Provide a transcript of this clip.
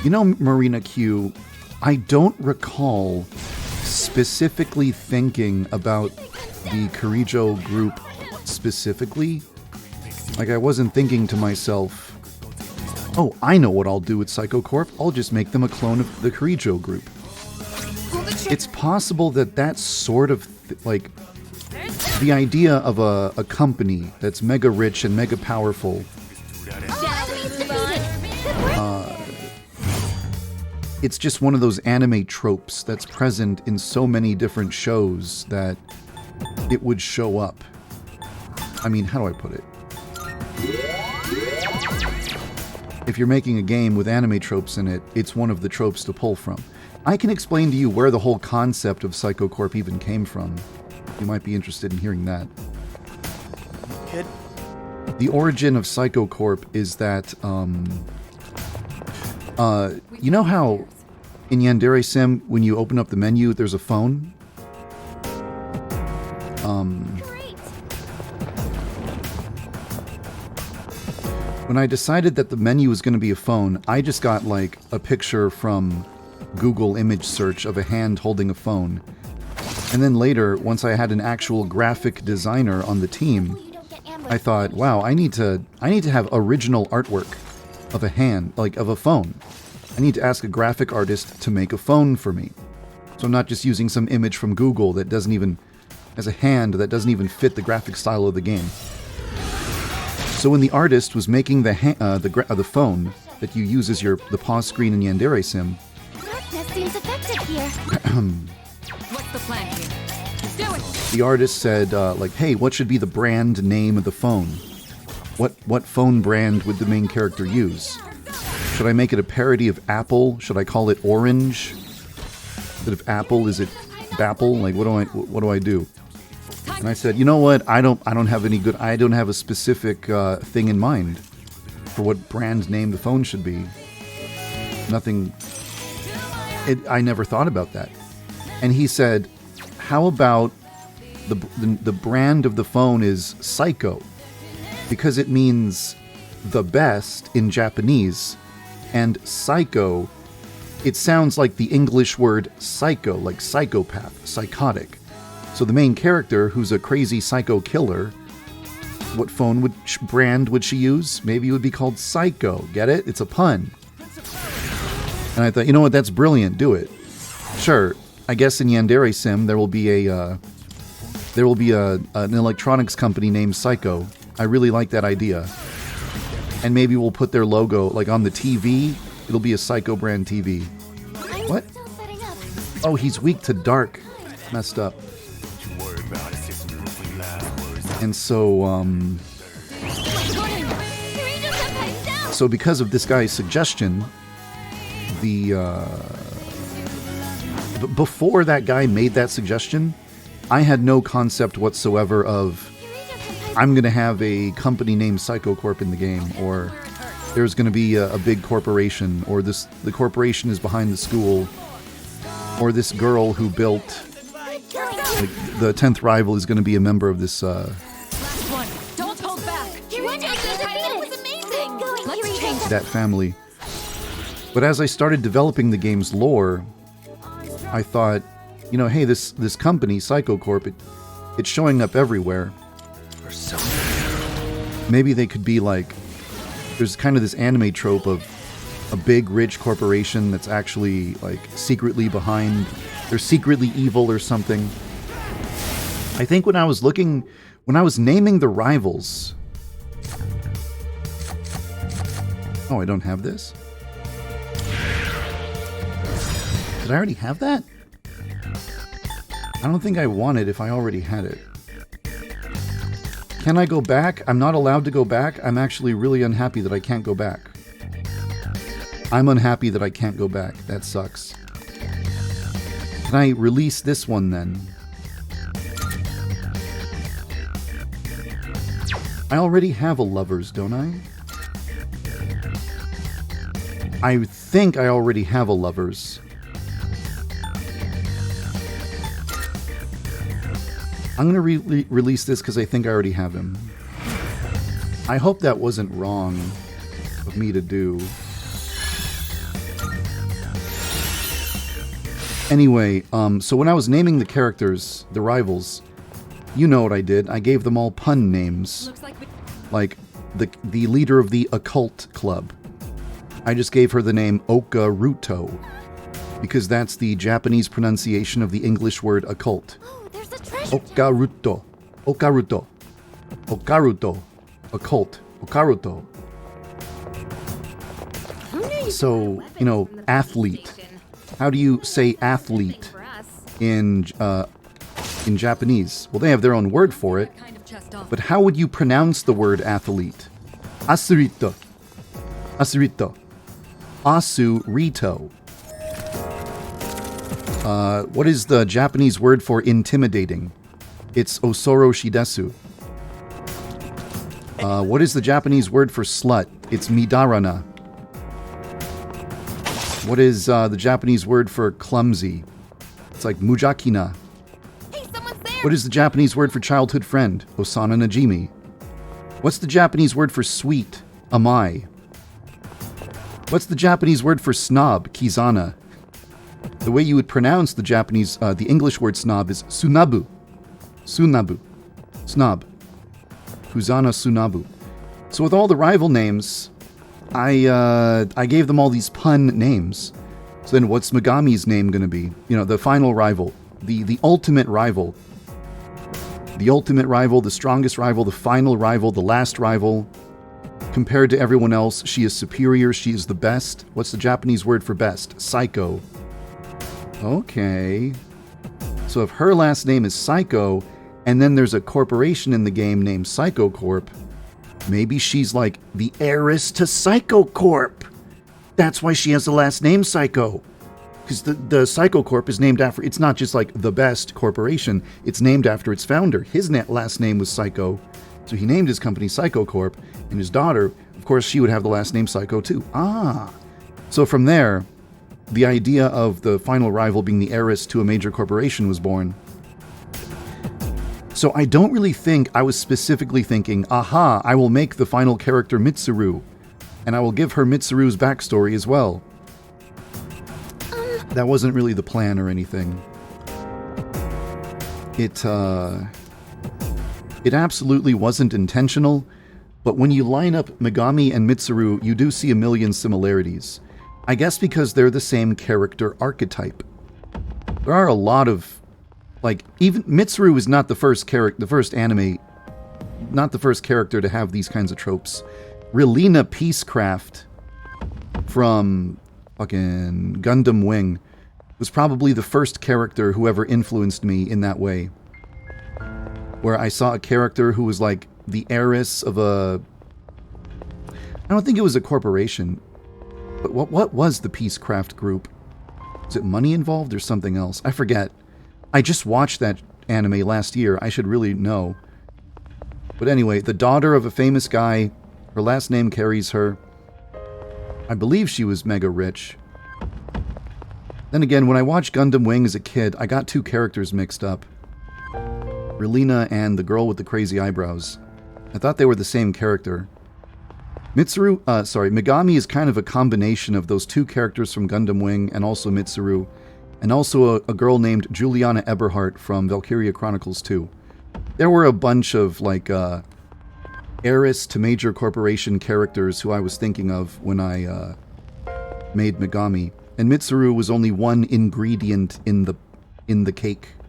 You know, Marina Q, I don't recall specifically thinking about the Kirijo Group specifically. Like, I wasn't thinking to myself, oh, I know what I'll do with Saikou Corp. I'll just make them a clone of the Kirijo Group. It's possible that that's sort of like the idea of a company that's mega rich and mega powerful. It's just one of those anime tropes that's present in so many different shows that it would show up. I mean, how do I put it? If you're making a game with anime tropes in it, it's one of the tropes to pull from. I can explain to you where the whole concept of Saikou Corp even came from. You might be interested in hearing that. Kid? The origin of Saikou Corp is that, you know how in YandereSim, when you open up the menu, there's a phone? When I decided that the menu was going to be a phone, I just got like a picture from Google image search of a hand holding a phone. And then later, once I had an actual graphic designer on the team, I thought, wow, I need to have original artwork of a hand, like of a phone. I need to ask a graphic artist to make a phone for me. So I'm not just using some image from Google that doesn't even, as a hand that doesn't even fit the graphic style of the game. So when the artist was making the phone that you use as the pause screen in YandereSim, Darkness seems effective here. What's the plan here? Do it! the artist said, like, hey, what should be the brand name of the phone? What phone brand would the main character use? Should I make it a parody of Apple? Should I call it Orange? Instead of Apple, is it Bapple? Like, what do I do? And I said, you know what? I don't have a specific thing in mind for what brand name the phone should be. Nothing. I never thought about that. And he said, how about the brand of the phone is Saikou, because it means the best in Japanese, and Saikou, it sounds like the English word psycho, like psychopath, psychotic. So the main character, who's a crazy psycho killer, what phone brand would she use? Maybe it would be called Saikou. Get it? It's a pun. And I thought, you know what? That's brilliant. Do it. Sure. I guess in YandereSim there will be an electronics company named Saikou. I really like that idea. And maybe we'll put their logo like on the TV. It'll be a Saikou brand TV. What? Oh, he's weak to dark. Messed up. And so, so because of this guy's suggestion, before that guy made that suggestion, I had no concept whatsoever of I'm going to have a company named Saikou Corp in the game, or there's going to be a big corporation, or the corporation is behind the school, or this girl who built, like, the 10th rival is going to be a member of this Don't hold back! that family. But as I started developing the game's lore, I thought, you know, hey, this company, Saikou Corp, it's showing up everywhere. Maybe they could be like, there's kind of this anime trope of a big, rich corporation that's actually, like, secretly behind, they're secretly evil or something. I think when I was naming the rivals... Oh, I don't have this? Did I already have that? I don't think I want it if I already had it. Can I go back? I'm not allowed to go back. I'm actually really unhappy that I can't go back. I'm unhappy that I can't go back. That sucks. Can I release this one then? I already have a Lovers, don't I? I think I already have a Lovers. I'm going to release this because I think I already have him. I hope that wasn't wrong of me to do. Anyway, so when I was naming the characters, the rivals, you know what I did. I gave them all pun names. Looks like we... Like the leader of the occult club. I just gave her the name Okaruto, because that's the Japanese pronunciation of the English word occult. Oh, there's a treasure. Okaruto. Okaruto. Okaruto. Occult. Okaruto. So, you know, athlete. How do you say athlete For us. in Japanese? Well, they have their own word for it. Kind of chest off. But how would you pronounce the word athlete? Asurito. Asurito. Asurito. What is the Japanese word for intimidating? It's osoro shidesu. What is the Japanese word for slut? It's midarana. What is the Japanese word for clumsy? It's like mujakina. Hey, someone's there. What is the Japanese word for childhood friend? Osana najimi. What's the Japanese word for sweet? Amai. What's the Japanese word for snob? Kizana. The way you would pronounce the Japanese, the English word snob is sunabu. Sunabu. Snob. Kuzana sunabu. So with all the rival names, I gave them all these pun names. So then what's Megami's name going to be? You know, the final rival. The ultimate rival. The ultimate rival, the strongest rival, the final rival, the last rival. Compared to everyone else, she is superior, she is the best. What's the Japanese word for best? Saikou. Okay. So if her last name is Saikou, and then there's a corporation in the game named Saikou Corp, maybe she's like the heiress to Saikou Corp. That's why she has the last name Saikou. Because the Saikou Corp is named after, it's not just like the best corporation, it's named after its founder. His last name was Saikou, so he named his company Saikou Corp, and his daughter, of course, she would have the last name Saikou too. Ah. So from there, the idea of the final rival being the heiress to a major corporation was born. So I don't really think I was specifically thinking, aha, I will make the final character Mitsuru, and I will give her Mitsuru's backstory as well. That wasn't really the plan or anything. It absolutely wasn't intentional, but when you line up Megami and Mitsuru, you do see a million similarities. I guess because they're the same character archetype. There are a lot of, like, even Mitsuru is not the first anime, not the first character to have these kinds of tropes. Relina Peacecraft from fucking Gundam Wing was probably the first character who ever influenced me in that way. Where I saw a character who was like the heiress of a... I don't think it was a corporation. But what was the Peacecraft group? Is it money involved or something else? I forget. I just watched that anime last year. I should really know. But anyway, the daughter of a famous guy. Her last name carries her. I believe she was mega rich. Then again, when I watched Gundam Wing as a kid, I got two characters mixed up. Relina and the girl with the crazy eyebrows. I thought they were the same character. Megami is kind of a combination of those two characters from Gundam Wing and also Mitsuru, and also a girl named Juliana Eberhardt from Valkyria Chronicles 2. There were a bunch of, like, heiress to major corporation characters who I was thinking of when I made Megami, and Mitsuru was only one ingredient in the cake,